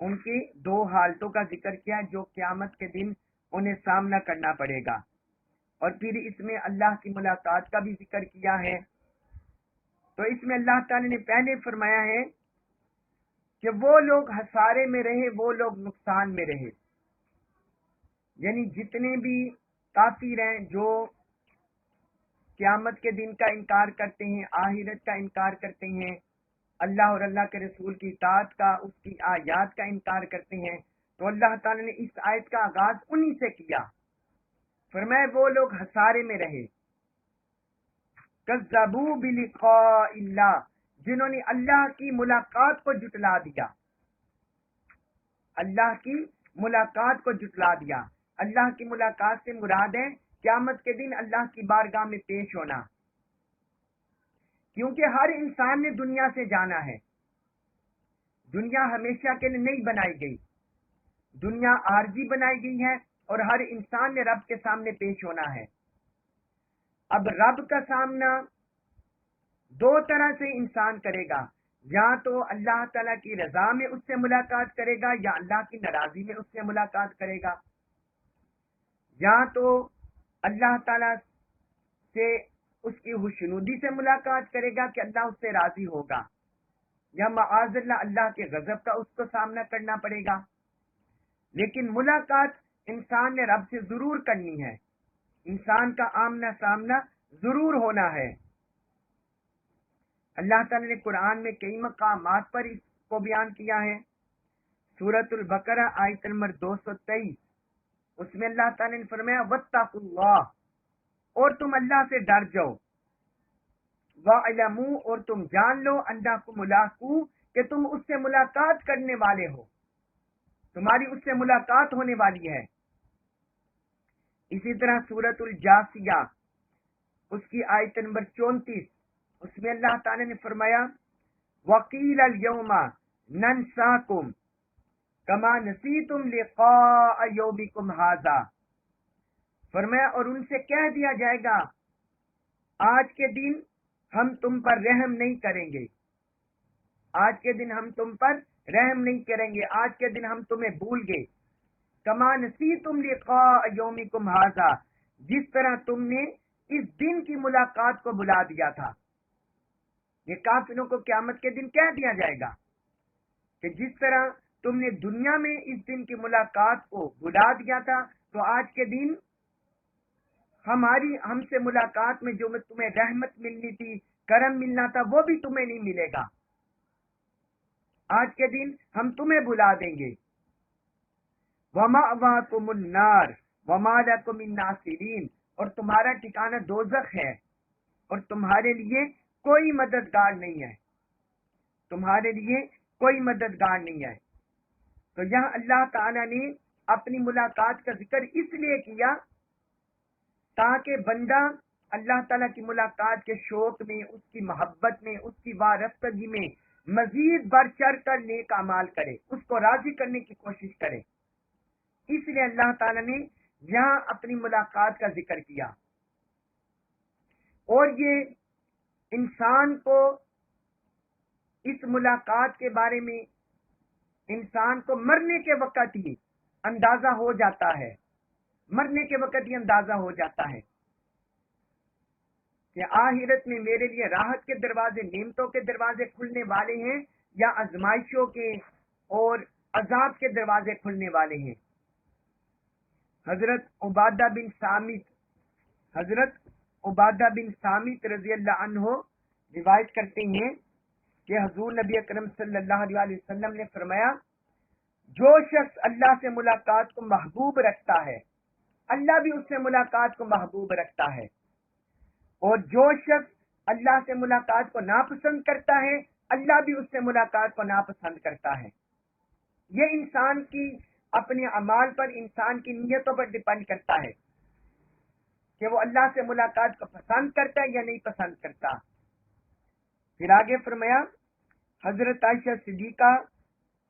ان کی دو حالتوں کا ذکر کیا جو قیامت کے دن انہیں سامنا کرنا پڑے گا، اور پھر اس میں اللہ کی ملاقات کا بھی ذکر کیا ہے۔ تو اس میں اللہ تعالی نے پہلے فرمایا ہے کہ وہ لوگ خسارے میں رہے، وہ لوگ نقصان میں رہے، یعنی جتنے بھی کافر ہیں جو قیامت کے دن کا انکار کرتے ہیں، آخرت کا انکار کرتے ہیں، اللہ اور اللہ کے رسول کی اطاعت کا، اس کی آیات کا انکار کرتے ہیں، تو اللہ تعالی نے اس آیت کا آغاز انہی سے کیا، فرمایا وہ لوگ خسارے میں رہے۔ کذبوا بلقاء اللہ، جنہوں نے اللہ کی ملاقات کو جھٹلا دیا، اللہ کی ملاقات کو جھٹلا دیا۔ اللہ کی ملاقات سے مراد ہے قیامت کے دن اللہ کی بارگاہ میں پیش ہونا، کیونکہ ہر انسان نے دنیا سے جانا ہے، دنیا ہمیشہ کے لیے نہیں بنائی گئی، دنیا عارضی بنائی گئی ہے، اور ہر انسان نے رب کے سامنے پیش ہونا ہے۔ اب رب کا سامنا دو طرح سے انسان کرے گا، یا تو اللہ تعالیٰ کی رضا میں اس سے ملاقات کرے گا، یا اللہ کی ناراضی میں اس سے ملاقات کرے گا، یا تو اللہ تعالیٰ سے اس کی خوشنودی سے ملاقات کرے گا کہ اللہ اس سے راضی ہوگا، یا معاذ اللہ اللہ کے غضب کا اس کو سامنا کرنا پڑے گا۔ لیکن ملاقات انسان نے رب سے ضرور کرنی ہے، انسان کا آمنا سامنا ضرور ہونا ہے۔ اللہ تعالی نے قرآن میں کئی مقامات پر اس کو بیان کیا ہے۔ سورۃ البقرہ آیت نمبر 223، اس میں اللہ تعالی نے فرمایا واتقوا اللہ، اور تم اللہ سے ڈر جاؤ، وَاعْلَمُوا، اور تم جان لو أَنَّكُمْ مُلَاقُوهُ، کہ تم اس سے ملاقات کرنے والے ہو، تمہاری اس سے ملاقات ہونے والی ہے۔ اسی طرح سورۃ الجاثیہ اس کی آیت نمبر 34، اس میں اللہ تعالی نے فرمایا وَقِيلَ الْيَوْمَ نَنْسَاكُمْ كَمَا نَسِيتُمْ لِقَاءَ يَوْمِكُمْ هَذَا، فرمایا اور ان سے کہہ دیا جائے گا آج کے دن ہم تم پر رحم نہیں کریں گے، آج کے دن ہم تم پر رحم نہیں کریں گے، آج کے دن ہم تمہیں بھول گئے۔ کما نسیتم لقاء یومکم ھذا، جس طرح تم نے اس دن کی ملاقات کو بلا دیا تھا۔ یہ کافروں کو قیامت کے دن کہہ دیا جائے گا کہ جس طرح تم نے دنیا میں اس دن کی ملاقات کو بلا دیا تھا، تو آج کے دن ہم سے ملاقات میں جو تمہیں رحمت ملنی تھی، کرم ملنا تھا، وہ بھی تمہیں نہیں ملے گا، آج کے دن ہم تمہیں بلا دیں گے۔ وَمَأْوَاكُمُ النَّارُ وَمَا لَكُم مِّن نَاصِرِينَ، اور تمہارا ٹھکانہ دوزخ ہے، اور تمہارے لیے کوئی مددگار نہیں ہے، تمہارے لیے کوئی مددگار نہیں ہے۔ تو یہاں اللہ تعالی نے اپنی ملاقات کا ذکر اس لیے کیا تاکہ بندہ اللہ تعالیٰ کی ملاقات کے شوق میں، اس کی محبت میں، اس کی وارفتگی میں مزید بڑھ چڑھ کر نیک اعمال کرے، اس کو راضی کرنے کی کوشش کرے۔ اس لیے اللہ تعالیٰ نے یہاں اپنی ملاقات کا ذکر کیا، اور یہ انسان کو اس ملاقات کے بارے میں انسان کو مرنے کے وقت ہی اندازہ ہو جاتا ہے، مرنے کے وقت ہی اندازہ ہو جاتا ہے کہ آخرت میں میرے لیے راحت کے دروازے، نعمتوں کے دروازے کھلنے والے ہیں، یا آزمائشوں کے اور عذاب کے دروازے کھلنے والے ہیں۔ حضرت عبادہ بن سامت رضی اللہ عنہ روایت کرتے ہیں کہ حضور نبی اکرم صلی اللہ علیہ وسلم نے فرمایا جو شخص اللہ سے ملاقات کو محبوب رکھتا ہے، اللہ بھی اس سے ملاقات کو محبوب رکھتا ہے، اور جو شخص اللہ سے ملاقات کو ناپسند کرتا ہے، اللہ بھی اس سے ملاقات کو ناپسند کرتا ہے۔ یہ انسان کی اپنے اعمال پر، انسان کی نیتوں پر ڈیپینڈ کرتا ہے کہ وہ اللہ سے ملاقات کو پسند کرتا ہے یا نہیں پسند کرتا۔ پھر آگے فرمایا حضرت عائشہ صدیقہ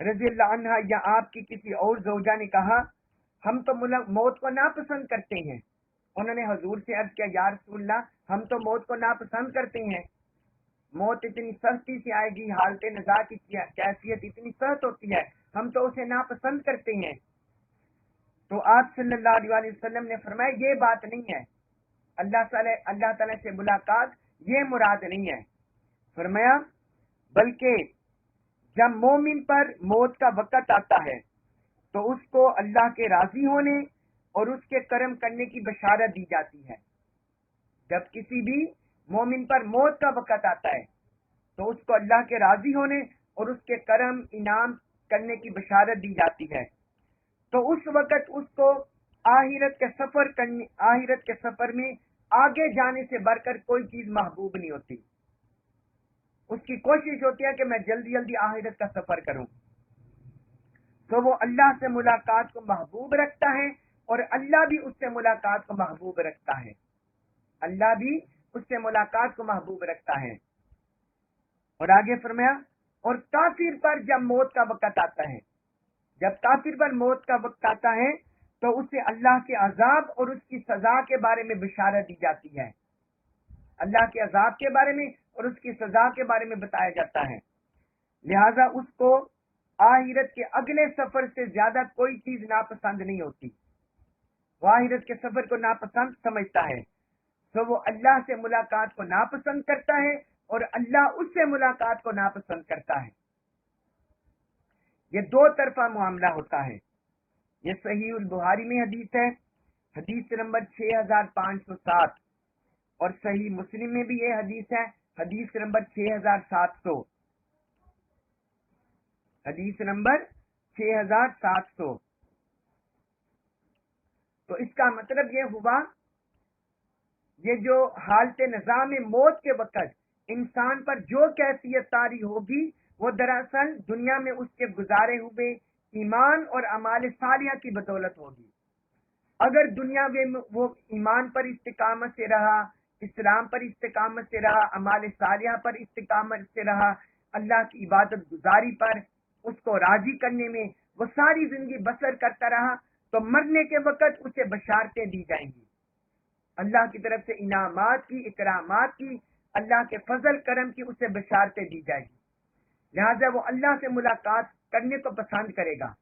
رضی اللہ عنہا یا آپ کی کسی اور زوجہ نے کہا ہم تو موت کو ناپسند کرتے ہیں۔ انہوں نے حضور سے عرض کیا یا رسول اللہ، ہم تو موت کو ناپسند کرتے ہیں، موت اتنی سختی سے آئے گی، حالت نزاع کی کیفیت اتنی سخت ہوتی ہے، ہم تو اسے ناپسند کرتے ہیں۔ تو آپ صلی اللہ علیہ وسلم نے فرمایا یہ بات نہیں ہے، اللہ تعالیٰ سے ملاقات یہ مراد نہیں ہے۔ فرمایا بلکہ جب مومن پر موت کا وقت آتا ہے تو اس کو اللہ کے راضی ہونے اور اس کے کرم کرنے کی بشارت دی جاتی ہے۔ جب کسی بھی مومن پر موت کا وقت آتا ہے تو اس کو اللہ کے راضی ہونے اور اس کے کرم انعام کرنے کی بشارت دی جاتی ہے۔ تو اس وقت اس کو آخرت کے سفر میں آگے جانے سے بڑھ کر کوئی چیز محبوب نہیں ہوتی۔ اس کی کوشش ہوتی ہے کہ میں جلدی جلدی آخرت کا سفر کروں۔ تو وہ اللہ سے ملاقات کو محبوب رکھتا ہے اور اللہ بھی اس سے ملاقات کو محبوب رکھتا ہے۔ اللہ بھی اس سے ملاقات کو محبوب رکھتا ہے۔ اور آگے فرمایا اور کافر پر جب موت کا وقت آتا ہے، جب کافر پر موت کا وقت آتا ہے تو اسے اللہ کے عذاب اور اس کی سزا کے بارے میں بشارت دی جاتی ہے۔ اللہ کے عذاب کے بارے میں اور اس کی سزا کے بارے میں بتایا جاتا ہے۔ لہذا اس کو آخرت کے اگلے سفر سے زیادہ کوئی چیز ناپسند نہیں ہوتی۔ وہ آخرت کے سفر کو ناپسند سمجھتا ہے تو وہ اللہ سے ملاقات کو ناپسند کرتا ہے اور اللہ اس سے ملاقات کو ناپسند کرتا ہے۔ یہ دو طرفہ معاملہ ہوتا ہے۔ یہ صحیح البخاری میں حدیث ہے، حدیث نمبر 6507، اور صحیح مسلم میں بھی یہ حدیث ہے، حدیث نمبر 6700، حدیث نمبر 6700۔ تو اس کا مطلب یہ ہوا یہ جو حالت نظام موت کے وقت انسان پر جو کیفیت طاری ہوگی وہ دراصل دنیا میں اس کے گزارے ہوئے ایمان اور اعمال صالحہ کی بدولت ہوگی۔ اگر دنیا میں وہ ایمان پر استقامت سے رہا، اسلام پر استقامت سے رہا، اعمال صالحہ پر استقامت سے رہا، اللہ کی عبادت گزاری پر، اس کو راضی کرنے میں وہ ساری زندگی بسر کرتا رہا تو مرنے کے وقت اسے بشارتیں دی جائیں گی، اللہ کی طرف سے انعامات کی، اکرامات کی، اللہ کے فضل کرم کی اسے بشارتیں دی جائیں گی۔ لہذا وہ اللہ سے ملاقات کرنے کو پسند کرے گا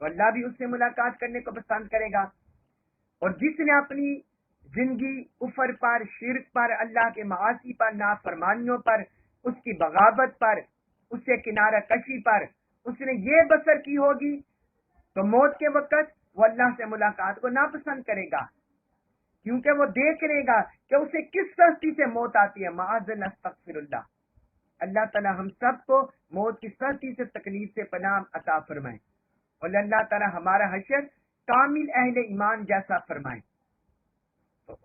تو اللہ بھی اس سے ملاقات کرنے کو پسند کرے گا۔ اور جس نے اپنی زندگی کفر پر، شرک پر، اللہ کے معاصی پر، نافرمانیوں پر، اس کی بغاوت پر، اس سے کنارہ کشی پر اس نے یہ بسر کی ہوگی تو موت کے وقت وہ اللہ سے ملاقات کو ناپسند کرے گا، کیونکہ وہ دیکھ لے گا کہ اسے کس سختی سے موت آتی ہے۔ معاذ اللہ، استغفر اللہ۔ اللہ تعالی ہم سب کو موت کی سختی سے، تکلیف سے پناہ عطا فرمائے، اور اللہ تعالی ہمارا حشر کامل اہل ایمان جیسا فرمائے۔ تو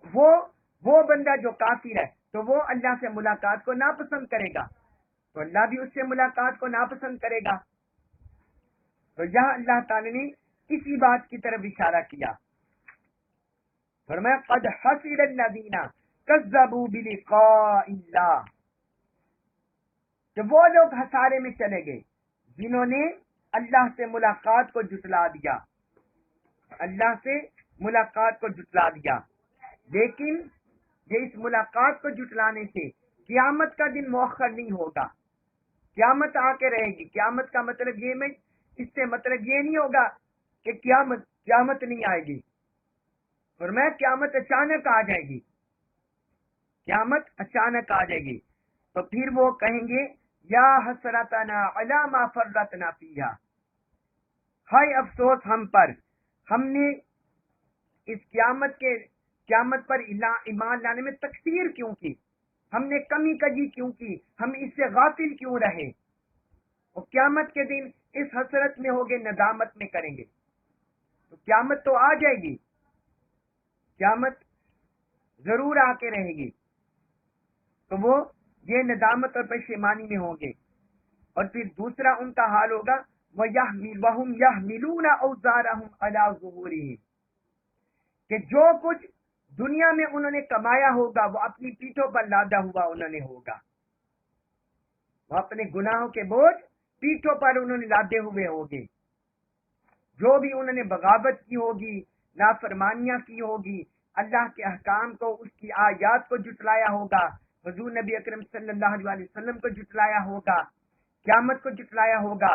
وہ بندہ جو کافر ہے تو وہ اللہ سے ملاقات کو ناپسند کرے گا تو اللہ بھی اس سے ملاقات کو ناپسند کرے گا۔ تو یہاں اللہ تعالی نے اسی بات کی طرف اشارہ کیا، فرمایا قد حسر الذین کذبوا بلقاء اللہ، کہ وہ لوگ خسارے میں چلے گئے جنہوں نے اللہ سے ملاقات کو جھٹلا دیا، اللہ سے ملاقات کو جھٹلا دیا۔ لیکن یہ اس ملاقات کو جھٹلانے سے قیامت کا دن مؤخر نہیں ہوگا، قیامت آ کے رہے گی۔ قیامت کا مطلب یہ میں اس سے مطلب یہ نہیں ہوگا کہ قیامت نہیں آئے گی، اور میں قیامت اچانک آ جائے گی، قیامت اچانک آ جائے گی۔ تو پھر وہ کہیں گے یا حسرتنا علی ما فرطنا فیہا، ہائے افسوس ہم پر، ہم نے اس قیامت پر ایمان لانے میں تقصیر کیوں کی، ہم نے کمی کجی کیوں کی، ہم اس سے غافل کیوں رہے۔ اور قیامت کے دن اس حسرت میں ہوگے، ندامت میں کریں گے۔ تو قیامت تو آ جائے گی، قیامت ضرور آ کے رہے گی، تو وہ یہ ندامت اور پشیمانی میں ہوں گے۔ اور پھر دوسرا ان کا حال ہوگا وَهُمْ يَحْمِلُونَ أَوْزَارَهُمْ عَلَى ظُهُورِهِمْ، کہ جو کچھ دنیا میں انہوں نے کمایا ہوگا وہ اپنی پیٹھوں پر لادا ہوا انہوں نے ہوگا، وہ اپنے گناہوں کے بوجھ پیٹھوں پر انہوں نے لادے ہوئے ہوگے۔ جو بھی انہوں نے بغاوت کی ہوگی، نافرمانیاں کی ہوگی، اللہ کے احکام کو، اس کی آیات کو جھٹلایا ہوگا، حضور نبی اکرم صلی اللہ علیہ وسلم کو جھٹلایا ہوگا، قیامت کو جھٹلایا ہوگا،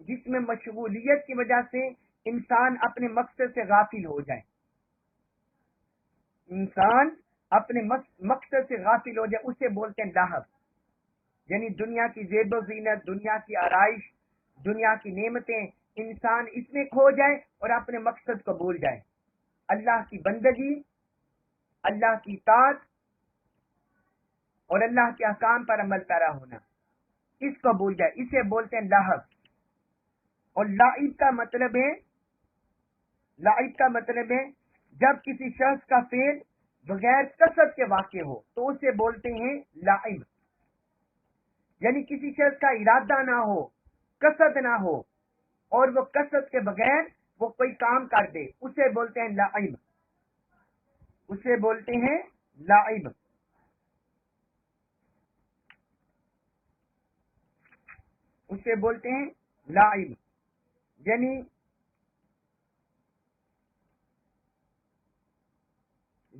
جس میں مشغولیت کی وجہ سے انسان اپنے مقصد سے غافل ہو جائے، انسان اپنے مقصد سے غافل ہو جائے، اسے بولتے ہیں لہو، یعنی دنیا کی زیب و زینت، دنیا کی آرائش، دنیا کی نعمتیں، انسان اس میں کھو جائے اور اپنے مقصد کو بھول جائے، اللہ کی بندگی، اللہ کی اطاعت اور اللہ کے احکام پر عمل پیرا ہونا، اس کو بھول جائے، اسے بولتے ہیں لہو۔ اور لعب کا مطلب ہے جب کسی شخص کا فعل بغیر قصد کے واقع ہو تو اسے بولتے ہیں لعب، یعنی کسی شخص کا ارادہ نہ ہو، قصد نہ ہو اور وہ قصد کے بغیر وہ کوئی کام کر دے، اسے بولتے ہیں لعب، اسے بولتے ہیں لعب۔ اسے بولتے ہیں لعب،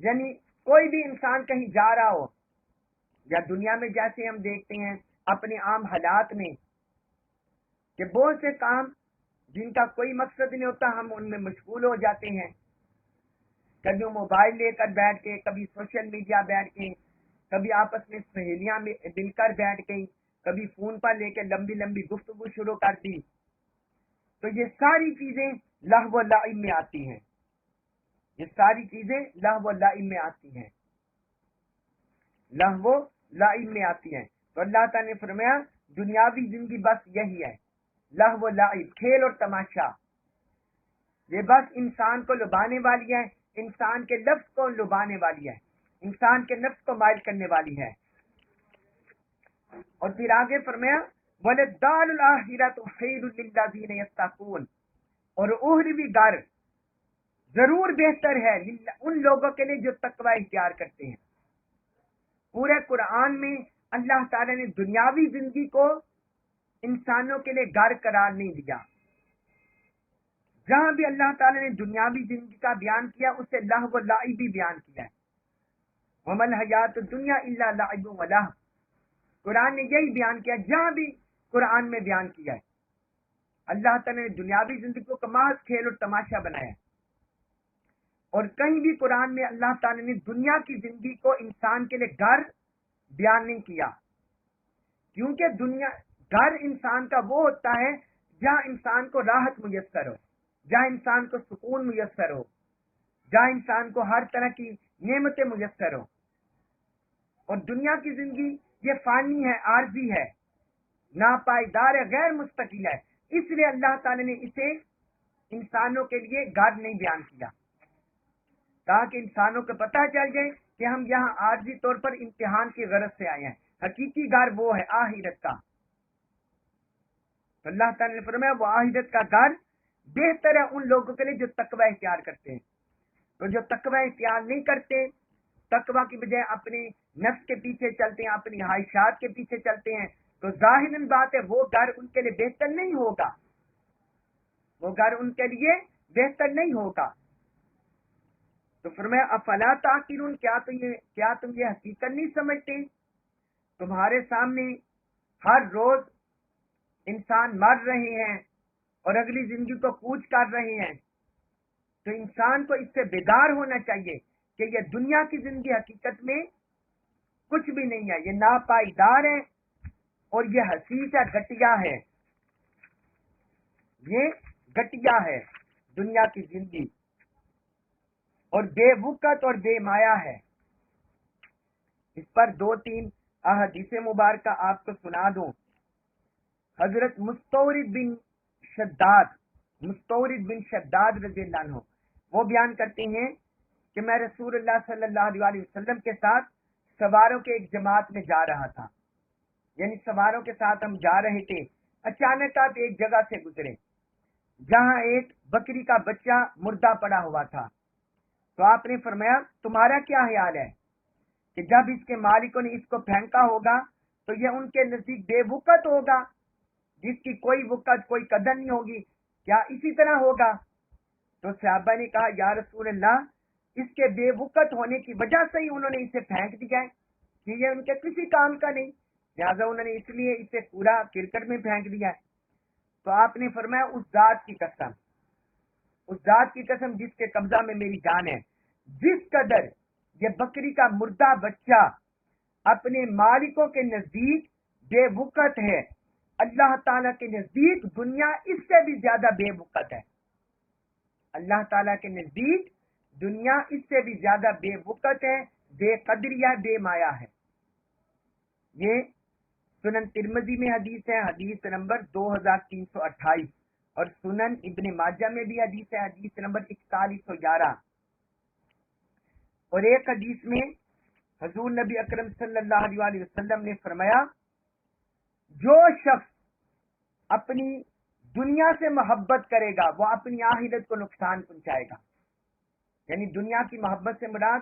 یعنی کوئی بھی انسان کہیں جا رہا ہو، یا دنیا میں جیسے ہم دیکھتے ہیں اپنے عام حالات میں کہ بہت سے کام جن کا کوئی مقصد نہیں ہوتا ہم ان میں مشغول ہو جاتے ہیں، کبھی موبائل لے کر بیٹھ کے، کبھی سوشل میڈیا بیٹھ کے، کبھی آپس میں سہیلیاں مل کر بیٹھ گئی، کبھی فون پر لے کے لمبی لمبی گفتگو شروع کر دی، تو یہ ساری چیزیں لہو و لعب میں آتی ہیں، یہ ساری چیزیں لہو و لعب میں آتی ہیں، لہو و لعب میں آتی ہیں۔ تو اللہ تعالیٰ نے فرمایا دنیاوی زندگی بس یہی ہے، لہو و لعب، کھیل اور تماشا، یہ بس انسان کو لبانے والی ہے، انسان کے نفس کو لبانے والی ہے، انسان کے نفس کو مائل کرنے والی ہے۔ اور پھر آگے فرمایا وَلَلدَّارُ الْآخِرَةُ خَيْرٌ لِلَّذِينَ يَتَّقُونَ، اور اخروی گھر ضرور بہتر ہے ان لوگوں کے لیے جو تقوی اختیار کرتے ہیں۔ پورے قرآن میں اللہ تعالی نے دنیاوی زندگی کو انسانوں کے لیے گھر قرار نہیں دیا، جہاں بھی اللہ تعالی نے دنیاوی زندگی کا بیان کیا اسے لہو و لعب بھی بیان کیا ہے، وَمَا الْحَيَاةُ الدُّنْيَا إِلَّا لَعِبٌ وَلَهْوٌ، قرآن نے یہی بیان کیا، جہاں بھی قرآن میں بیان کیا ہے اللہ تعالی نے دنیاوی زندگی کو محض کھیل اور تماشا بنایا ہے، اور کہیں بھی قرآن میں اللہ تعالی نے دنیا کی زندگی کو انسان کے لیے گھر بیان نہیں کیا، کیونکہ گھر انسان کا وہ ہوتا ہے جہاں انسان کو راحت میسر ہو، جہاں انسان کو سکون میسر ہو، جہاں انسان کو ہر طرح کی نعمتیں میسر ہو، اور دنیا کی زندگی یہ فانی ہے، عارضی ہے، ناپائیدار ہے، غیر مستقل ہے، اس لیے اللہ تعالی نے اسے انسانوں کے لیے گھر نہیں بیان کیا، تاکہ انسانوں کو پتہ چل جائے کہ ہم یہاں عارضی طور پر امتحان کی غرض سے آئے ہیں، حقیقی گھر وہ ہے آخرت کا۔ تو اللہ تعالی نے فرمایا وہ آخرت کا گھر بہتر ہے ان لوگوں کے لیے جو تقوی اختیار کرتے ہیں، تو جو تقوی اختیار نہیں کرتے، تقوی کی بجائے اپنے نفس کے پیچھے چلتے ہیں، اپنی خواہشات کے پیچھے چلتے ہیں، تو ظاہراً بات ہے وہ گھر ان کے لیے بہتر نہیں ہوگا، وہ گھر ان کے لیے بہتر نہیں ہوگا۔ تو فرمایا افلا تعقلون، کیا تم یہ حقیقت نہیں سمجھتے؟ تمہارے سامنے ہر روز انسان مر رہے ہیں اور اگلی زندگی کو کوچ کر رہے ہیں، تو انسان کو اس سے بیدار ہونا چاہیے کہ یہ دنیا کی زندگی حقیقت میں کچھ بھی نہیں ہے، یہ ناپائیدار ہے اور یہ حسیس ہے، گھٹیا ہے، یہ گھٹیا ہے دنیا کی زندگی، اور بے وقت اور بے مایا ہے۔ اس پر 2-3 احادیث مبارکہ آپ کو سنا دوں۔ حضرت مستورد بن شداد رضی اللہ عنہ وہ بیان کرتے ہیں کہ میں رسول اللہ صلی اللہ علیہ وسلم کے ساتھ سواروں کے ایک جماعت میں جا رہا تھا، یعنی سواروں کے ساتھ ہم جا رہے تھے، اچانک آپ ایک جگہ سے گزرے جہاں ایک بکری کا بچہ مردہ پڑا ہوا تھا، تو آپ نے فرمایا تمہارا کیا خیال ہے کہ جب اس کے مالکوں نے اس کو پھینکا ہوگا تو یہ ان کے نزدیک بے وقت ہوگا، جس کی کوئی وقت کوئی قدر نہیں ہوگی، کیا اسی طرح ہوگا؟ تو صحابہ نے کہا یا رسول اللہ اس کے بے وقت ہونے کی وجہ سے ہی انہوں نے اسے پھینک دیا ہے کہ یہ ان کے کسی کام کا نہیں، لہٰذا انہوں نے اس لیے اسے پورا کرکٹ میں پھینک دیا ہے۔ تو آپ نے فرمایا اس ذات کی قسم جس کے قبضہ میں میری جان ہے، جس قدر یہ بکری کا مردہ بچہ اپنے مالکوں کے نزدیک بے وقت ہے، اللہ تعالیٰ کے نزدیک دنیا اس سے بھی زیادہ بے وقت ہے۔ اللہ تعالیٰ کے نزدیک دنیا اس سے بھی زیادہ بے وقت ہے، بے قدریہ، بے مایا ہے۔ یہ سنن ترمذی میں حدیث ہے، حدیث نمبر 2328، اور سنن ابن ماجہ میں بھی حدیث ہے، حدیث نمبر 4111۔ اور ایک حدیث میں حضور نبی اکرم صلی اللہ علیہ وسلم نے فرمایا، جو شخص اپنی دنیا سے محبت کرے گا وہ اپنی آخرت کو نقصان پہنچائے گا۔ یعنی دنیا کی محبت سے مراد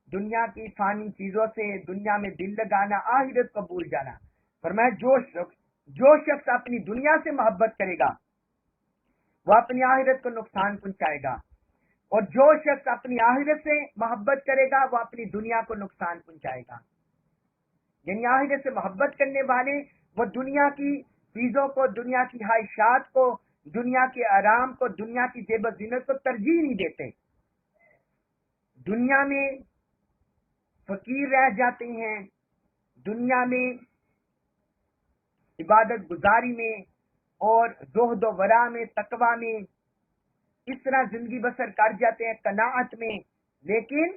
دنیا کی فانی چیزوں سے دنیا میں دل لگانا، آخرت کو بھول جانا۔ فرمایا جو شخص اپنی دنیا سے محبت کرے گا وہ اپنی آخرت کو نقصان پہنچائے گا، اور جو شخص اپنی آخرت سے محبت کرے گا وہ اپنی دنیا کو نقصان پہنچائے گا۔ یعنی آخرت سے محبت کرنے والے وہ دنیا کی چیزوں کو، دنیا کی خواہشات کو، دنیا کے آرام کو، دنیا کی زیب و زینت کو ترجیح نہیں دیتے، دنیا میں فقیر رہ جاتے ہیں، دنیا میں عبادت گزاری میں اور زہد و ورع میں، تقوی میں اس طرح زندگی بسر کر جاتے ہیں، قناعت میں، لیکن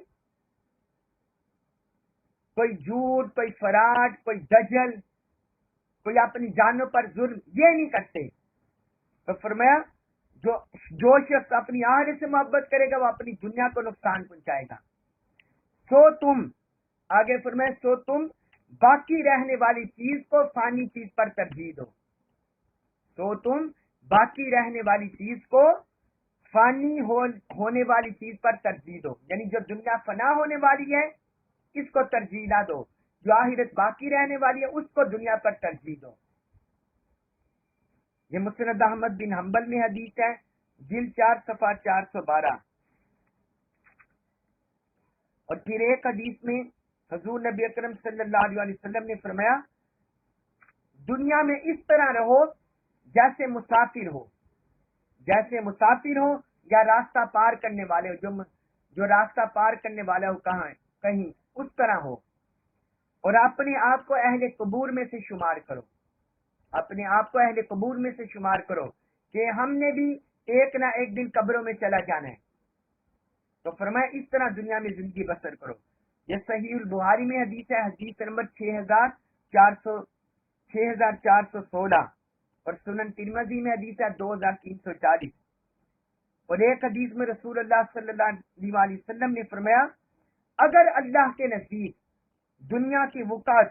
کوئی جھوٹ، کوئی فراڈ، کوئی دجل، کوئی اپنی جانوں پر ظلم یہ نہیں کرتے۔ تو فرمایا جو شخص اپنی آخرت سے محبت کرے گا وہ اپنی دنیا کو نقصان پہنچائے گا۔ سو تم آگے فرمایا، سو تم باقی رہنے والی چیز کو فانی چیز پر ترجیح دو۔ تو تم باقی رہنے والی چیز کو فانی ہونے والی چیز پر ترجیح دو، یعنی جو دنیا فنا ہونے والی ہے اس کو ترجیح نہ دو، جو آخرت باقی رہنے والی ہے اس کو دنیا پر ترجیح دو۔ یہ مسند احمد بن حنبل میں حدیث ہے، جلد 4 صفحہ 412۔ اور پھر ایک حدیث میں حضور نبی اکرم صلی اللہ علیہ وسلم نے فرمایا، دنیا میں اس طرح رہو جیسے مسافر ہو یا راستہ پار کرنے والے ہو، جو راستہ پار کرنے والا ہو کہیں اس طرح ہو، اور اپنے آپ کو اہل قبور میں سے شمار کرو، اپنے آپ کو اہل قبور میں سے شمار کرو کہ ہم نے بھی ایک نہ ایک دن قبروں میں چلا جانا ہے۔ تو فرمایا اس طرح دنیا میں زندگی بسر کرو۔ یہ صحیح البخاری میں حدیث ہے، حدیث نمبر 6416، اور سنن ترمذی میں حدیث ہے 2340۔ اور ایک حدیث میں رسول اللہ صلی اللہ علیہ وسلم نے فرمایا، اگر اللہ کے نزدیک دنیا کی وقعت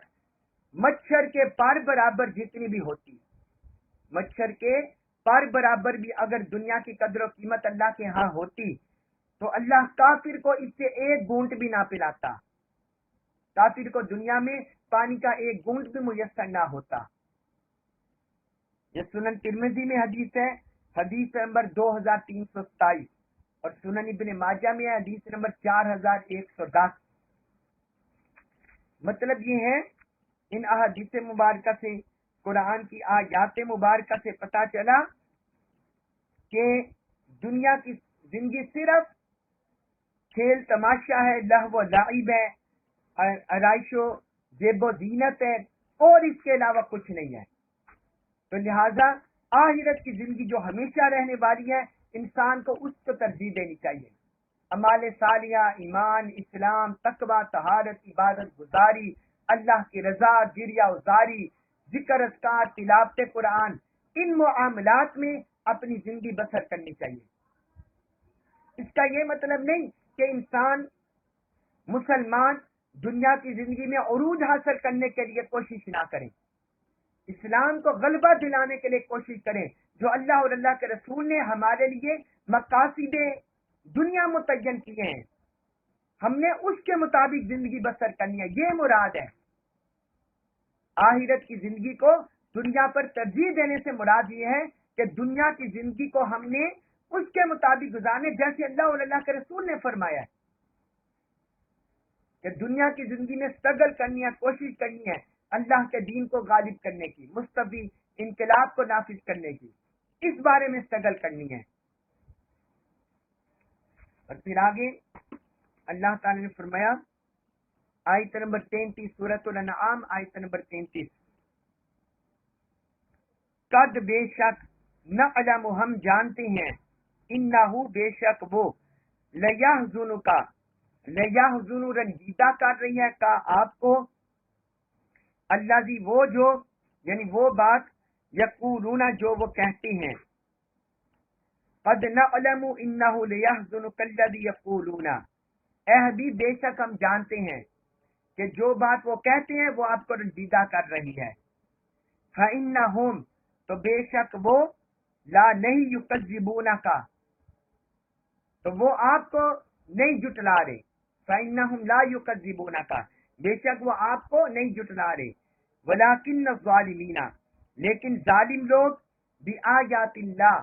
مچھر کے پر برابر جتنی بھی ہوتی، مچھر کے پر برابر بھی اگر دنیا کی قدر و قیمت اللہ کے ہاں ہوتی تو اللہ کافر کو اس سے ایک گھونٹ بھی نہ پلاتا، کافر کو دنیا میں پانی کا ایک گھونٹ بھی میسر نہ ہوتا۔ یہ سنن ترمذی میں حدیث ہے، حدیث نمبر 2327، اور سنن ابن ماجہ میں حدیث نمبر 4110۔ مطلب یہ ہے ان احادیث مبارکہ سے، قرآن کی آیات مبارکہ سے پتہ چلا کہ دنیا کی زندگی صرف کھیل تماشا ہے، لہو و لعب ہے، آرائش و زیب و زینت ہے، اور اس کے علاوہ کچھ نہیں ہے۔ تو لہذا آخرت کی زندگی جو ہمیشہ رہنے والی ہے، انسان کو اس کو ترجیح دینی چاہیے۔ اعمال صالحہ، ایمان، اسلام، تقوی، طہارت، عبادت گزاری، اللہ کی رضا، جریہ وزاری، ذکر اذکار، تلاوت قرآن، ان معاملات میں اپنی زندگی بسر کرنی چاہیے۔ اس کا یہ مطلب نہیں کہ انسان مسلمان دنیا کی زندگی میں عروج حاصل کرنے کے لیے کوشش نہ کریں، اسلام کو غلبہ دلانے کے لیے کوشش کریں۔ جو اللہ اور اللہ کے رسول نے ہمارے لیے مقاصد دنیا متعین کیے ہیں، ہم نے اس کے مطابق زندگی بسر کرنی ہے، یہ مراد ہے۔ آخرت کی زندگی کو دنیا پر ترجیح دینے سے مراد یہ ہے کہ دنیا کی زندگی کو ہم نے اس کے مطابق گزارنے، جیسے اللہ اور اللہ کے رسول نے فرمایا ہے کہ دنیا کی زندگی میں اسٹرگل کرنی ہے، کوشش کرنی ہے اللہ کے دین کو غالب کرنے کی۔ مصطفی انقلاب کو نافذ کرنے کی، اس بارے میں اسٹرگل کرنی ہے۔ اور پھر آگے اللہ تعالی نے فرمایا آیت نمبر 33 سورۃ الانعام آیت نمبر 33، قد بے شک نعلم ہم جانتے ہیں، انہو بے شک وہ، لیحزنک لیحزن رنجیدہ کر رہی ہے کا آپ کو، الذی وہ جو، یعنی وہ بات، یقولون جو وہ کہتے ہیں، قد نعلم انہ لیحزنک الذی یقولون، اے حبیب بے شک ہم جانتے ہیں کہ جو بات وہ کہتے ہیں وہ آپ کو رنجیدہ کر رہی ہے، فإنہم تو بے شک وہ، لا نہیں یکذبونک تو وہ آپ کو نہیں جٹلا رہے، فإنہم لا یکذبونک بے شک وہ آپ کو نہیں جٹلا رہے، ولکن الظالمین لیکن ظالم لوگ، بآیات اللہ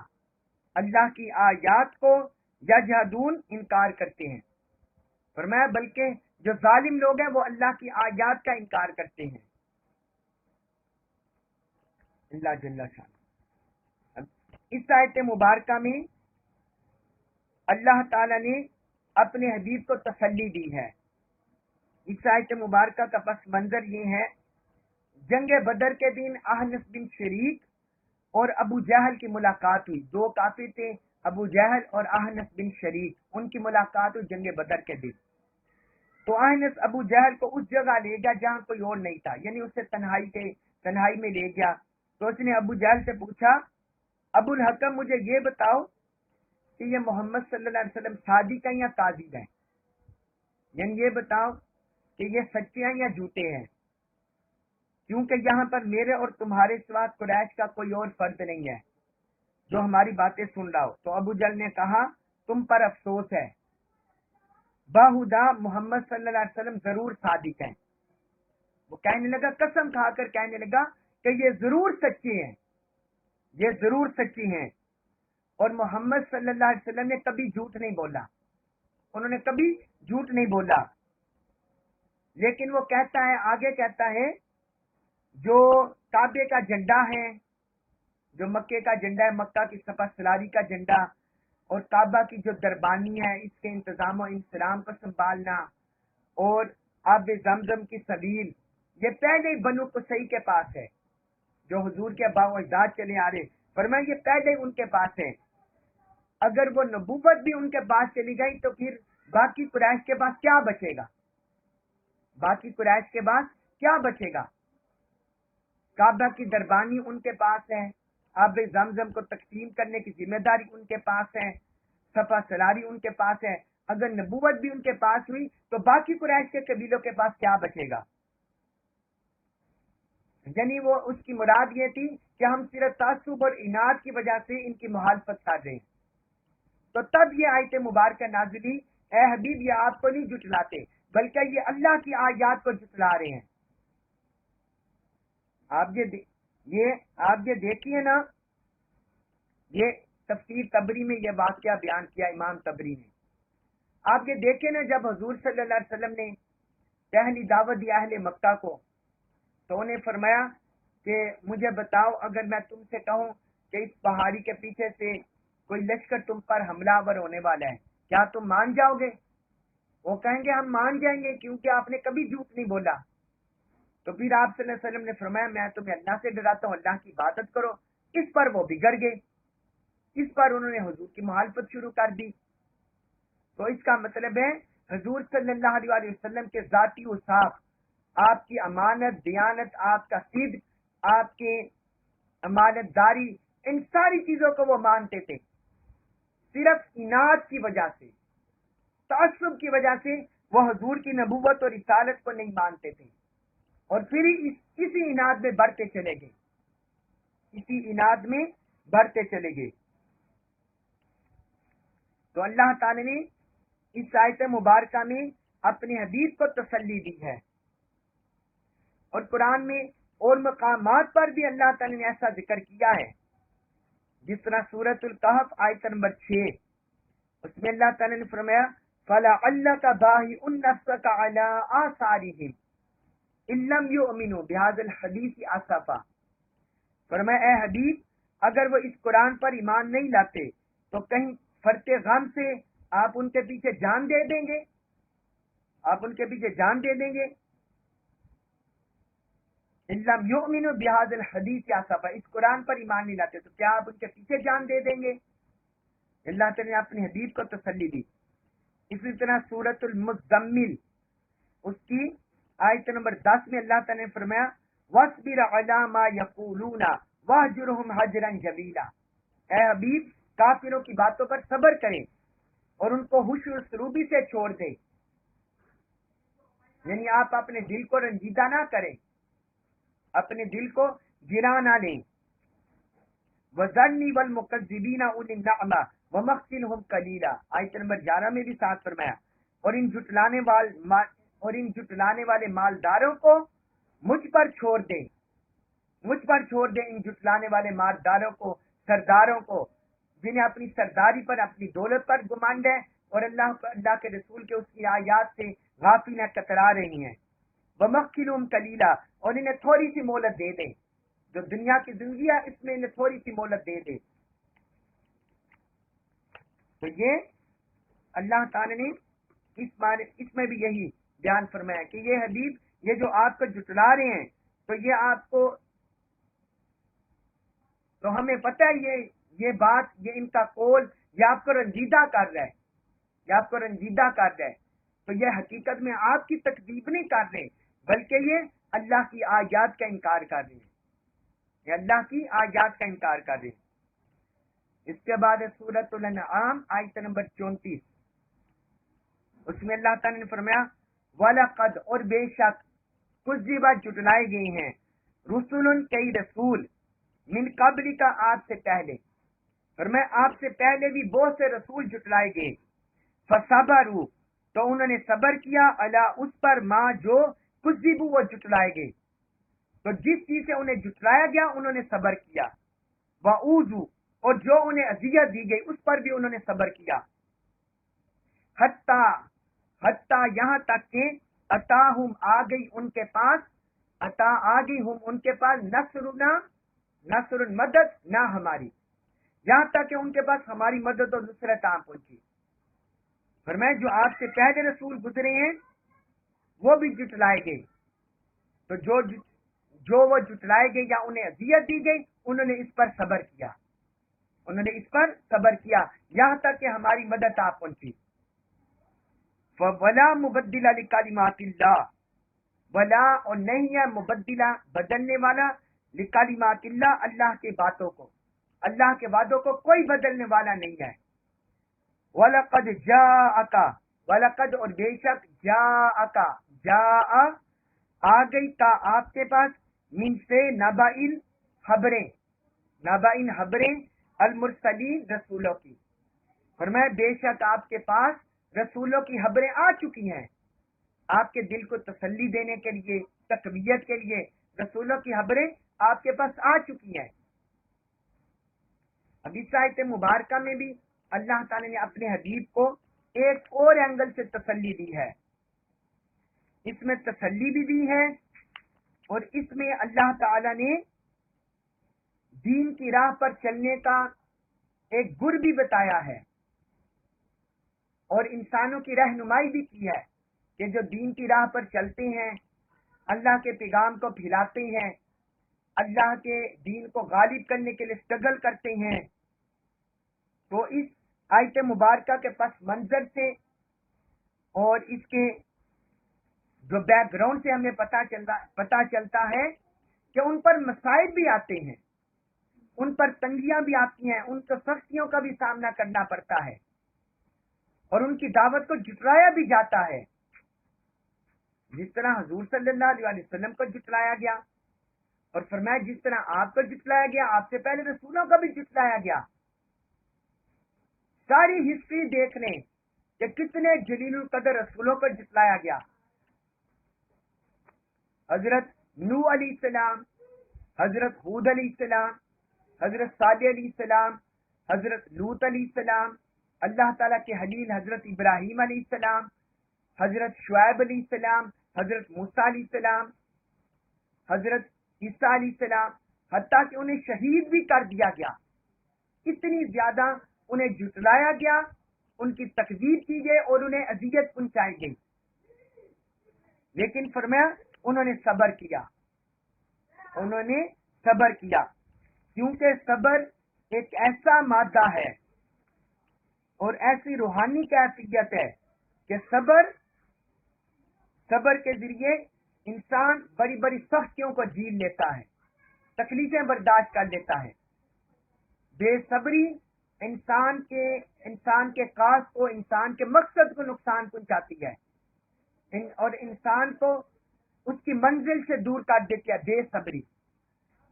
اللہ کی آیات کو، یجحدون انکار کرتے ہیں، فرمایا بلکہ جو ظالم لوگ ہیں وہ اللہ کی آیات کا انکار کرتے ہیں۔ اللہ جل شان اس آیت مبارکہ میں اللہ تعالی نے اپنے حبیب کو تسلی دی ہے۔ اس آیت مبارکہ کا پس منظر یہ ہے، جنگ بدر کے دن احنف بن شریک اور ابو جہل کی ملاقات ہوئی، دو کافر تھے، ابو جہل اور احنف بن شریک، ان کی ملاقات ہوئی جنگ بدر کے دن۔ تو احنف ابو جہل کو اس جگہ لے گیا جہاں کوئی اور نہیں تھا، یعنی اسے تنہائی میں لے گیا۔ تو اس نے ابو جہل سے پوچھا، ابو الحکم مجھے یہ بتاؤ کہ یہ محمد صلی اللہ علیہ وسلم صادق ہیں یا کاذب ہیں، یعنی یہ بتاؤ کہ یہ سچے ہیں یا جھوٹے ہیں، کیونکہ یہاں پر میرے اور تمہارے سوا قریش کا کوئی اور فرد نہیں ہے جو ہماری باتیں سن رہا ہو۔ تو ابو جہل نے کہا تم پر افسوس ہے، باہدا محمد صلی اللہ علیہ وسلم ضرور صادق ہیں۔ وہ کہنے لگا، قسم کھا کر کہنے لگا کہ یہ ضرور سچے ہیں، یہ ضرور سچی ہیں، اور محمد صلی اللہ علیہ وسلم نے کبھی جھوٹ نہیں بولا، انہوں نے کبھی جھوٹ نہیں بولا۔ لیکن وہ کہتا ہے، آگے کہتا ہے، جو کعبے کا جھنڈا ہے، جو مکے کا جھنڈا ہے، مکہ کی سپہ سلاری کا جھنڈا، اور کعبہ کی جو دربانی ہے، اس کے انتظام و انسلام کو سنبھالنا، اور آب زمزم کی سبیل، یہ پہلے ہی بنو قصی کے پاس ہے، جو حضور کے آباء و اجداد چلے آ رہے، فرمایا یہ پہلے ہی ان کے پاس ہے۔ اگر وہ نبوت بھی ان کے پاس چلی گئی تو پھر باقی قریش کے پاس کیا بچے گا؟ باقی قریش کے پاس کیا بچے گا؟ کعبہ کی دربانی ان کے پاس ہے، آب زمزم کو تقسیم کرنے کی ذمہ داری ان کے پاس ہے، صفا سلاری ان کے پاس ہے۔ اگر نبوت بھی ان کے پاس ہوئی تو باقی قریش کے قبیلوں کے پاس کیا بچے گا؟ یعنی وہ اس کی مراد یہ تھی کہ ہم صرف تعصب اور اناد کی وجہ سے ان کی مخالفت کر رہے ہیں۔ تو تب یہ آیت مبارکہ نازل ہوئی، اے حبیب یہ آپ کو نہیں جھٹلاتے بلکہ یہ اللہ کی آیات کو جھٹلا رہے ہیں۔ آپ یہ دیکھیے نا، یہ تفسیر تبری میں یہ واقعہ بیان کیا امام تبری نے۔ آپ یہ دیکھیں نا، جب حضور صلی اللہ علیہ وسلم نے پہلی دعوت دی اہل مکہ کو، تو انہیں فرمایا کہ مجھے بتاؤ، اگر میں تم سے کہوں کہ اس پہاڑی کے پیچھے سے کوئی لشکر تم پر حملہ آور ہونے والا ہے، کیا تم مان جاؤ گے؟ وہ کہیں گے ہم مان جائیں گے، کیونکہ آپ نے کبھی جھوٹ نہیں بولا۔ تو پھر آپ صلی اللہ علیہ وسلم نے فرمایا میں تمہیں اللہ سے ڈراتا ہوں، اللہ کی عبادت کرو۔ اس پر وہ بگڑ گئے، اس پر انہوں نے حضور کی مخالفت شروع کر دی۔ تو اس کا مطلب ہے حضور صلی اللہ علیہ وسلم کے ذاتی اوصاف، آپ کی امانت، دیانت، آپ کا صدق، آپ کے امانت داری، ان ساری چیزوں کو وہ مانتے تھے۔ صرف اناد کی وجہ سے، تعصب کی وجہ سے وہ حضور کی نبوت اور رسالت کو نہیں مانتے تھے، اور پھر اسی اناد میں بڑھتے چلے گئے، اسی اناد میں بڑھتے چلے گئے۔ تو اللہ تعالی نے اس آیت مبارکہ میں اپنے حبیب کو تسلی دی ہے، اور قرآن میں اور مقامات پر بھی اللہ تعالی نے ایسا ذکر کیا ہے، جس طرح سورۃ الکہف آیت نمبر 6، اس میں اللہ تعالی نے فرمایا فَلَعَلَّكَ بَاخِعٌ نَفْسَكَ عَلَىٰ آثَارِهِمْ إِن لَّمْ يُؤْمِنُوا بِهَٰذَا الْحَدِيثِ آسَفًا، فرمایا اے حبیب اگر وہ اس قرآن پر ایمان نہیں لاتے تو کہیں فرتے غم سے آپ ان کے پیچھے جان دے دیں گے؟ آپ ان کے پیچھے جان دے دیں گے؟ لم یؤمنوا بهذا الحدیث اسفا، اس قرآن پر ایمان نہیں لاتے تو کیا آپ ان کے پیچھے جان دے دیں گے؟ اللہ تعالیٰ نے اپنے حبیب کو تسلی دی. اسی طرح سورۃ المزمل اس کی آیت نمبر 10 میں اللہ تعالیٰ نے فرمایا وَاصْبِرْ عَلَىٰ مَا يَقُولُونَ وَاهْجُرْهُمْ هَجْرًا جَمِيلًا، اے حبیب کافروں کی باتوں پر صبر کریں اور ان کو خوش اسلوبی سے چھوڑ دیں، یعنی آپ اپنے دل کو رنجیدہ نہ کریں، اپنے دل کو گرا نہ لیں. وَذَرْنِي وَالْمُكَذِّبِينَ أُولِي النَّعْمَةِ وَمَهِّلْهُمْ قَلِيلًا، آیت نمبر 11 میں بھی ساتھ فرمایا اور ان جھٹلانے والے مالداروں کو مجھ پر چھوڑ دیں، مجھ پر چھوڑ دیں ان جھٹلانے والے مالداروں کو، سرداروں کو جنہیں اپنی سرداری پر اپنی دولت پر گمانڈ ہے اور اللہ کے رسول کے اس کی آیات سے غافل کترا رہی ہیں. وَمَخِّلُهُمْ قَلِيلًا، اور انہیں تھوڑی سی مہلت دے دیں، جو دنیا کی زندگی ہے اس میں انہیں تھوڑی سی مہلت دے دیں. تو یہ اللہ تعالی نے اس میں بھی یہی بیان فرمایا کہ یہ حبیب یہ جو آپ کو جھٹلا رہے ہیں تو یہ آپ کو، تو ہمیں پتہ ہے یہ بات، یہ ان کا قول یہ آپ کو رنجیدہ کر رہا ہے، یہ آپ کو رنجیدہ کر رہا ہے. تو یہ حقیقت میں آپ کی تکذیب نہیں کر رہے بلکہ یہ اللہ کی آیات کا انکار کر رہے ہیں، یہ اللہ کی آیات کا انکار کر رہے ہیں. اس کے بعد سورۃ الانعام آیت نمبر 34، اس میں اللہ تعالی نے فرمایا وَلَقَدْ، اور بے شک کذبت جھٹلائے گئے ہیں رسول، کئی رسول، من قبل کا آپ سے پہلے، فرمایا آپ سے پہلے بھی بہت سے رسول جھٹلائے گئے. فصبروا، تو انہوں نے صبر کیا، علی اس پر ماں جو کذبوا وہ جھٹلائے گئے، تو جس چیز سے انہیں جھٹلایا گیا انہوں نے صبر کیا. وَأُوذُوا، اور جو انہیں اذیت دی گئی اس پر بھی انہوں نے صبر کیا. حتیٰ یہاں تک کہ اتاہم آ گئی ان کے پاس، آ گئی ہم ان کے پاس نصر مدد نہ ہماری، یہاں تک کہ ان کے پاس ہماری مدد اور نصرت آ پہنچی. فرمایا جو آپ سے پہلے رسول گزرے ہیں وہ بھی جھٹلائے گئے، تو جو وہ جھٹلائے گئے یا انہیں اذیت دی گئی انہوں نے اس پر صبر کیا، انہوں نے اس پر صبر کیا یہاں تک کہ ہماری مدد آ پہنچی. وَلَا مُبَدِّلَ لِكَلِمَاتِ اللَّهِ، ولا اور نہیں ہے مبدلہ بدلنے والا لکلمات اللہ، اللہ کی باتوں کو، اللہ کے وعدوں کو کوئی بدلنے والا نہیں ہے. وَلَقَدْ جَاءَكَ، وَلَقَدْ اور بے شک جَاءَكَ، جَاءَ آ گئی کا آپ کے پاس، من سے نبائن خبریں المرسلین رسولوں کی. فرمایا بے شک آپ کے پاس رسولوں کی خبریں آ چکی ہیں، آپ کے دل کو تسلی دینے کے لیے، تقویت کے لیے رسولوں کی خبریں آپ کے پاس آ چکی ہیں. اب اس آیت مبارکہ میں بھی اللہ تعالی نے اپنے حبیب کو ایک اور اینگل سے تسلی دی ہے. اس میں تسلی بھی دی ہے اور اس میں اللہ تعالی نے دین کی راہ پر چلنے کا ایک گر بھی بتایا ہے اور انسانوں کی رہنمائی بھی کی ہے کہ جو دین کی راہ پر چلتے ہیں، اللہ کے پیغام کو پھیلاتے ہیں، اللہ کے دین کو غالب کرنے کے لیے اسٹرگل کرتے ہیں، تو اس آیت مبارکہ کے پس منظر سے اور اس کے جو بیک گراؤنڈ سے ہمیں پتا چلتا ہے کہ ان پر مصائب بھی آتے ہیں، ان پر تنگیاں بھی آتی ہیں، ان کو سختیوں کا بھی سامنا کرنا پڑتا ہے اور ان کی دعوت کو جھٹلایا بھی جاتا ہے، جس طرح حضور صلی اللہ علیہ وسلم کو جھٹلایا گیا اور فرمایا جس طرح آپ کو جھٹلایا گیا آپ سے پہلے رسولوں کو بھی جھٹلایا گیا. ساری ہسٹری دیکھ لیں کہ کتنے جلیل القدر رسولوں کو جھٹلایا گیا. حضرت نوح علیہ السلام، حضرت ہود علیہ السلام، حضرت صالح علیہ السلام، حضرت لوط علیہ السلام، اللہ تعالیٰ کے خلیل حضرت ابراہیم علیہ السلام، حضرت شعیب علیہ السلام، حضرت موسیٰ علیہ السلام، حضرت عیسیٰ علیہ السلام، حتیٰ کہ انہیں شہید بھی کر دیا گیا. اتنی زیادہ انہیں جھٹلایا گیا، ان کی تکذیب کی گئی اور انہیں اذیت پہنچائی گئی. لیکن فرمایا انہوں نے صبر کیا، انہوں نے صبر کیا، کیونکہ صبر ایک ایسا مادہ ہے اور ایسی روحانی کیفیت ہے کہ صبر کے ذریعے انسان بڑی بڑی سختیوں کو جھیل لیتا ہے، تکلیفیں برداشت کر لیتا ہے. بے صبری انسان کے قاصد کو، انسان کے مقصد کو نقصان پہنچاتی ہے اور انسان کو اس کی منزل سے دور کر دیتی ہے بے صبری.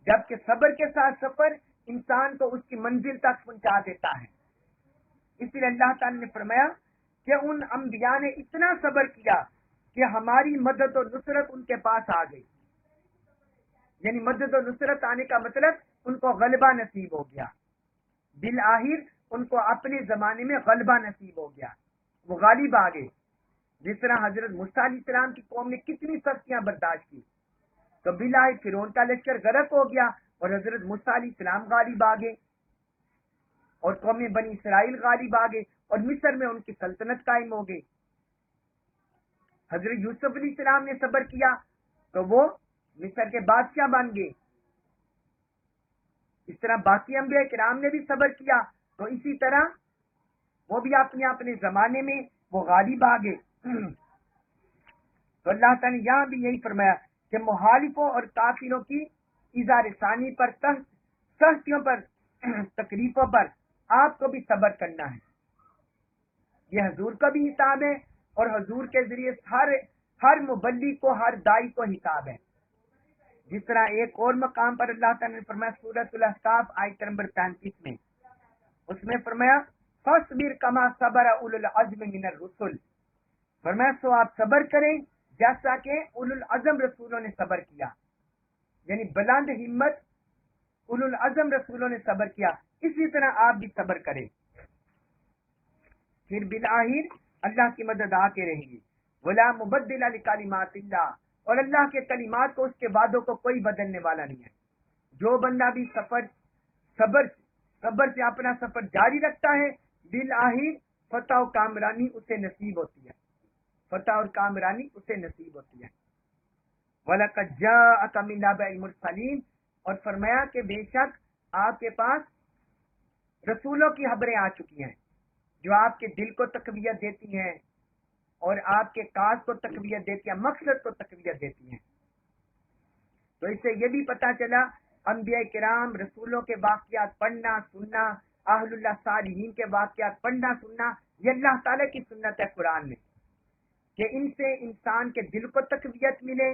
جبکہ صبر کے ساتھ سفر انسان کو اس کی منزل تک پہنچا دیتا ہے. اس لیے اللہ تعالی نے فرمایا کہ ان انبیاء نے اتنا صبر کیا کہ ہماری مدد و نصرت ان کے پاس آ گئی. یعنی مدد و نصرت آنے کا مطلب ان کو غلبہ نصیب ہو گیا. بالآخر ان کو اپنے زمانے میں غلبہ نصیب ہو گیا، وہ غالب آ گئے. جس طرح حضرت موسیٰ علیہ السلام کی قوم نے کتنی سختیاں برداشت کی تو بالآخر فرعون کا لشکر غرق ہو گیا اور حضرت موسیٰ علیہ السلام غالب آ گئے اور قوم بنی اسرائیل غالب آ گئے اور مصر میں ان کی سلطنت قائم ہو گئی. حضرت یوسف علیہ السلام نے صبر کیا تو وہ مصر کے بادشاہ بن گئے. اس طرح باقی انبیاء کرام نے بھی صبر کیا تو اسی طرح وہ بھی اپنے اپنے زمانے میں وہ غالب آ گئے. تو اللہ تعالیٰ نے یہاں بھی یہی فرمایا کہ مخالفوں اور کافروں کی ایذا رسانی پر، سختیوں پر، تکلیفوں پر آپ کو بھی صبر کرنا ہے. یہ حضور کا بھی حساب ہے اور حضور کے ذریعے ہر مبلغ کو، ہر دائی کو حساب ہے. جس طرح ایک اور مقام پر اللہ تعالیٰ نے فرمایا سورۃ الاحقاف آیت نمبر 35 میں، اس میں فرمایا فاصبر کما صبر اولو العزم من الرسل. فرمایا سو آپ صبر کریں جیسا کہ اولو العزم رسولوں نے صبر کیا. یعنی بلند ہمت اولو العزم رسولوں نے صبر کیا، اسی طرح آپ بھی صبر کریں. پھر بالآخر اللہ کی مدد آ کے رہے گی. ولا مبدل لکلمات اللہ، اور اللہ کے کلمات کو، اس کے وعدوں کو کوئی بدلنے والا نہیں ہے. جو بندہ بھی صبر سے اپنا سفر جاری رکھتا ہے بالآخر فتح و کامرانی اسے نصیب ہوتی ہے، فتح اور کامرانی اسے نصیب ہوتی ہے. وَلَقَدْ جَاءَكَ مِن نَبَإِ الْمُرْسَلِينَ، اور فرمایا کہ بے شک آپ کے پاس رسولوں کی خبریں آ چکی ہیں جو آپ کے دل کو تقویت دیتی ہیں اور آپ کے کاز کو تقویت دیتی ہیں، مقصد کو تقویت دیتی ہیں. تو اس سے یہ بھی پتہ چلا انبیاء کرام، رسولوں کے واقعات پڑھنا سننا، اہل اللہ صالحین کے واقعات پڑھنا سننا، یہ اللہ تعالیٰ کی سنت ہے قرآن میں کہ ان سے انسان کے دل کو تقویت ملے،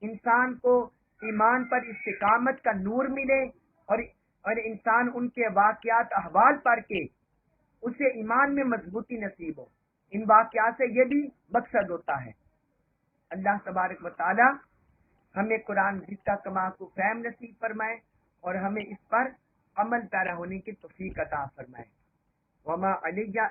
انسان کو ایمان پر استقامت کا نور ملے اور انسان ان کے واقعات احوال پڑھ کے اسے ایمان میں مضبوطی نصیب ہو. ان واقعات سے یہ بھی مقصد ہوتا ہے. اللہ تبارک و تعالی ہمیں قرآن کا کما کو فہم نصیب فرمائے اور ہمیں اس پر عمل پیرا ہونے کی توفیق عطا فرمائے. وما علیہ